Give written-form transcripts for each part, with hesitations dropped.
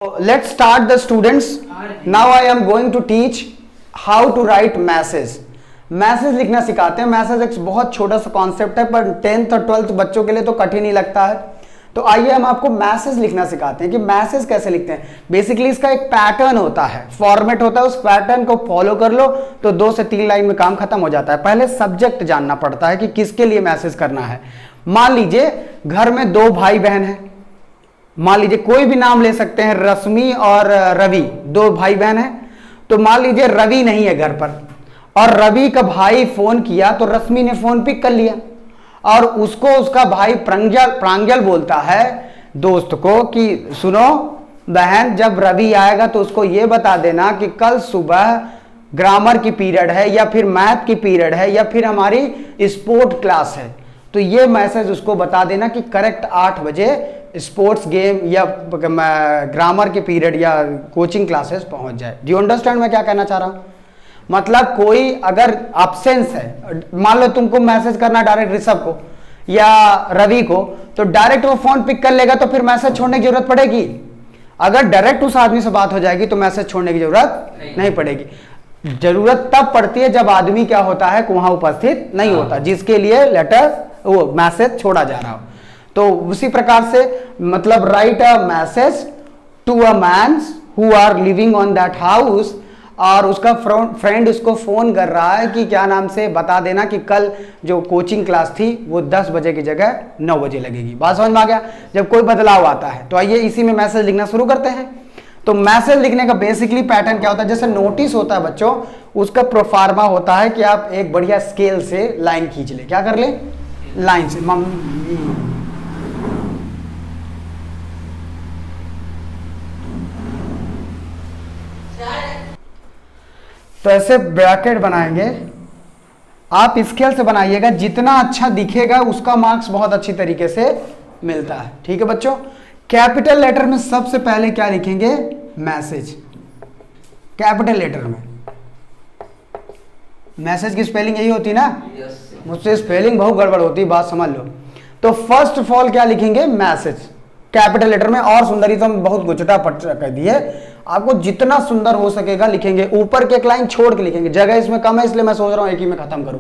Let's start the students. Now I am going to teach how to write message. Message लिखना सिखाते हैं. Message एक बहुत छोटा सा कॉन्सेप्ट है पर 10th और 12th बच्चों के लिए तो कठिन ही लगता है. तो आइए हम आपको मैसेज लिखना सिखाते हैं कि मैसेज कैसे लिखते हैं. बेसिकली इसका एक पैटर्न होता है, फॉर्मेट होता है. उस पैटर्न को फॉलो कर लो तो 2 से 3 लाइन में काम खत्म हो जाता है. पहले सब्जेक्ट जानना पड़ता है कि किसके लिए मैसेज करना है. मान लीजिए घर में 2 भाई बहन हैं. मान लीजिए कोई भी नाम ले सकते हैं, रश्मि और रवि, 2 भाई बहन हैं. तो मान लीजिए रवि नहीं है घर पर और रवि का भाई फोन किया तो रश्मि ने फोन पिक कर लिया और उसको उसका भाई प्रांजल बोलता है दोस्त को कि सुनो बहन, जब रवि आएगा तो उसको ये बता देना कि कल सुबह ग्रामर की पीरियड है या फिर मैथ की पीरियड है या फिर हमारी स्पोर्ट क्लास है. तो ये मैसेज उसको बता देना कि करेक्ट 8 बजे स्पोर्ट्स गेम या ग्रामर के पीरियड या कोचिंग क्लासेस पहुंच जाए. डू यू अंडरस्टैंड मैं क्या कहना चाह रहा हूं? मतलब कोई अगर एब्सेंस है, मान लो तुमको मैसेज करना डायरेक्ट ऋषभ को या रवि को, तो डायरेक्ट वो फोन पिक कर लेगा तो फिर मैसेज छोड़ने की जरूरत पड़ेगी. अगर डायरेक्ट उस आदमी से बात हो जाएगी तो मैसेज छोड़ने की जरूरत नहीं पड़ेगी. जरूरत तब पड़ती है जब आदमी क्या होता है, वहां उपस्थित नहीं होता, जिसके लिए लेटर वो मैसेज छोड़ा जा रहा हो. तो उसी प्रकार से मतलब write a message to a man who are living on that house, और उसका फ्रेंड उसको फोन कर रहा है कि क्या नाम से बता देना कि कल जो कोचिंग क्लास थी वो 10 बजे की जगह 9 बजे लगेगी. बात समझ में आ गया? जब कोई बदलाव आता है तो आइए इसी में मैसेज लिखना शुरू करते हैं. तो मैसेज लिखने का बेसिकली पैटर्न क्या होता है, जैसे नोटिस होता है बच्चों, उसका प्रोफार्मा होता है कि आप एक बढ़िया स्केल से लाइन खींच ले. क्या कर ले? लाइन से. तो ऐसे ब्रैकेट बनाएंगे. आप स्केल से बनाइएगा, जितना अच्छा दिखेगा उसका मार्क्स बहुत अच्छी तरीके से मिलता है. ठीक है बच्चों? कैपिटल लेटर में सबसे पहले क्या लिखेंगे? मैसेज. कैपिटल लेटर में मैसेज की स्पेलिंग यही होती ना? मुझसे स्पेलिंग बहुत गड़बड़ होती है, बात समझ लो. तो फर्स्ट ऑफ ऑल क्या लिखेंगे? मैसेज कैपिटल लेटर में. और सुंदरी तो हम बहुत गुचटा पट कर दिए, आपको जितना सुंदर हो सकेगा लिखेंगे. ऊपर के एक लाइन छोड़ के लिखेंगे, जगह इसमें कम है इसलिए मैं सोच रहा हूं एक ही में खत्म करूं.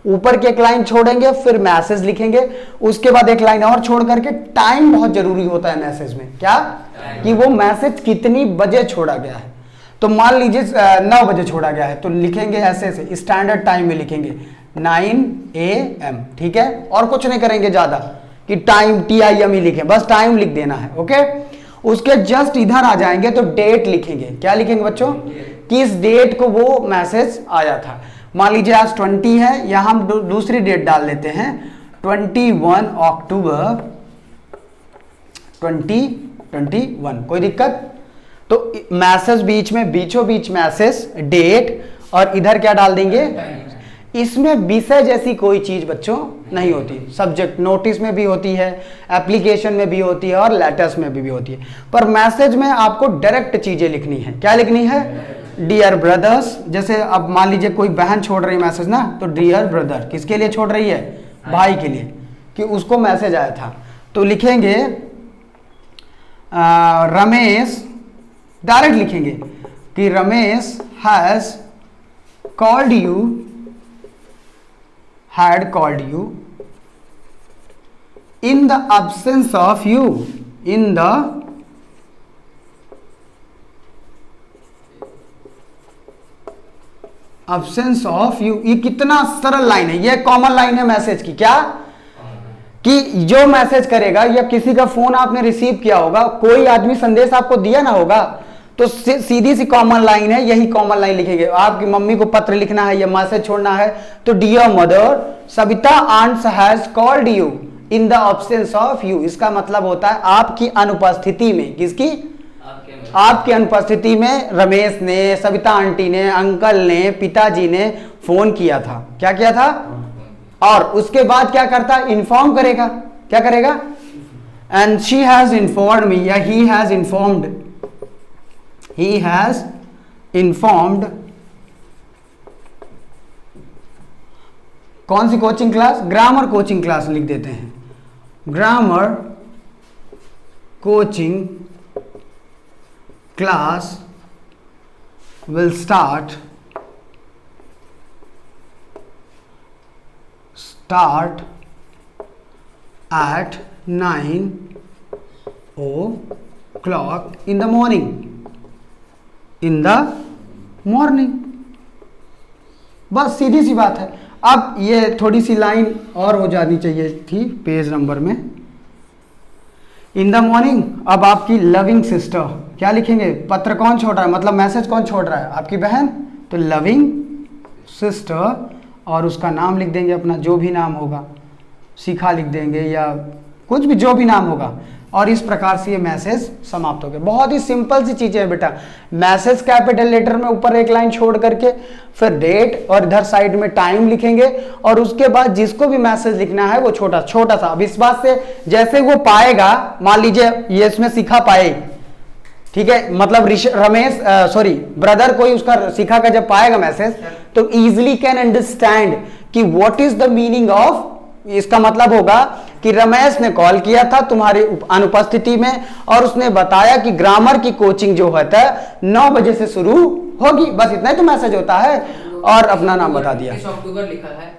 ऊपर के एक लाइन छोड़ेंगे, फिर मैसेज लिखेंगे, उसके बाद एक लाइन और छोड़ करके. टाइम बहुत जरूरी होता है मैसेज में. क्या? कि वो मैसेज कितनी बजे छोड़ा गया है. तो मान लीजिए 9 बजे छोड़ा गया है तो लिखेंगे ऐसे से, स्टैंडर्ड टाइम में लिखेंगे 9 AM. ठीक है? और कुछ नहीं करेंगे ज्यादा कि टाइम TIM ही लिखें, बस टाइम लिख देना है. ओके? उसके जस्ट इधर आ जाएंगे तो डेट लिखेंगे. क्या लिखेंगे बच्चों? किस डेट को वो मैसेज आया था. मान लीजिए आज 20 है, यहां हम दूसरी डेट डाल लेते हैं 21 अक्टूबर 2021. कोई दिक्कत? तो मैसेज बीच में बीचों बीच मैसेज, डेट, और इधर क्या डाल देंगे? इसमें विषय जैसी कोई चीज बच्चों नहीं होती. सब्जेक्ट नोटिस में भी होती है, एप्लीकेशन में भी होती है और लेटर्स में भी होती है. पर मैसेज में आपको डायरेक्ट चीजें लिखनी है. क्या लिखनी है? Dear brothers. जैसे अब मान लीजिए कोई बहन छोड़ रही मैसेज ना, तो डियर ब्रदर किसके लिए छोड़ रही है? भाई के लिए, कि उसको मैसेज आया था. तो लिखेंगे रमेश, डायरेक्ट लिखेंगे कि Ramesh has called you, had called you in the absence of you, in the absence of you. ये कितना सरल लाइन है, ये कॉमन लाइन है मैसेज की. क्या? कि जो मैसेज करेगा या किसी का फोन आपने रिसीव किया होगा, कोई आदमी संदेश आपको दिया ना होगा, तो सीधी सी कॉमन लाइन है. यही कॉमन लाइन लिखेंगे. आपकी मम्मी को पत्र लिखना है या मैसेज छोड़ना है तो dear mother, Savita aunts has called you in the absence of you. इसका मतलब होता है आपकी अनुपस्थिति में. किसकी? आपकी अनुपस्थिति में रमेश ने, सविता आंटी ने, अंकल ने, पिताजी ने फोन किया था. क्या किया था? और उसके बाद क्या करता? इन्फॉर्म करेगा. क्या करेगा? And she has informed me, या he has informed, he has informed. कौन सी coaching class? Grammar coaching class लिख देते हैं. Grammar coaching class will start at 9 o'clock in the morning. बस सीधी सी बात है। अब ये थोड़ी सी लाइन और हो जानी चाहिए थी पेज नंबर में। इन द मॉर्निंग, अब आपकी लविंग सिस्टर, क्या लिखेंगे? पत्र कौन छोड़ रहा है, मतलब मैसेज कौन छोड़ रहा है? आपकी बहन। तो लविंग सिस्टर, और उसका नाम लिख देंगे अपना, जो भी नाम होगा, शिखा लिख देंगे या कुछ भी, जो भी नाम होगा। और इस प्रकार से ये मैसेज समाप्त हो गया। बहुत ही सिंपल सी चीजें हैं बेटा। मैसेज कैपिटल लेटर में ऊपर एक लाइन छोड़ करके फिर डेट और इधर साइड में टाइम लिखेंगे, और उसके बाद जिसको भी मैसेज लिखना है वो छोटा छोटा सा। अब इस बात से जैसे वो पाएगा, मान लीजिए ये इसमें शिखा पाए, ठीक है, मतलब रमेश सॉरी ब्रदर कोई उसका शिखा का जब पाएगा मैसेज, तो इजीली कैन अंडरस्टैंड कि what is the meaning of. इसका मतलब होगा कि रमेश ने कॉल किया था तुम्हारी अनुपस्थिति में, और उसने बताया कि ग्रामर की कोचिंग जो होता है 9 बजे से शुरू होगी। बस इतना ही तो मैसेज होता है, और अपना नाम बता दिया। 21 अक्टूबर लिखा है।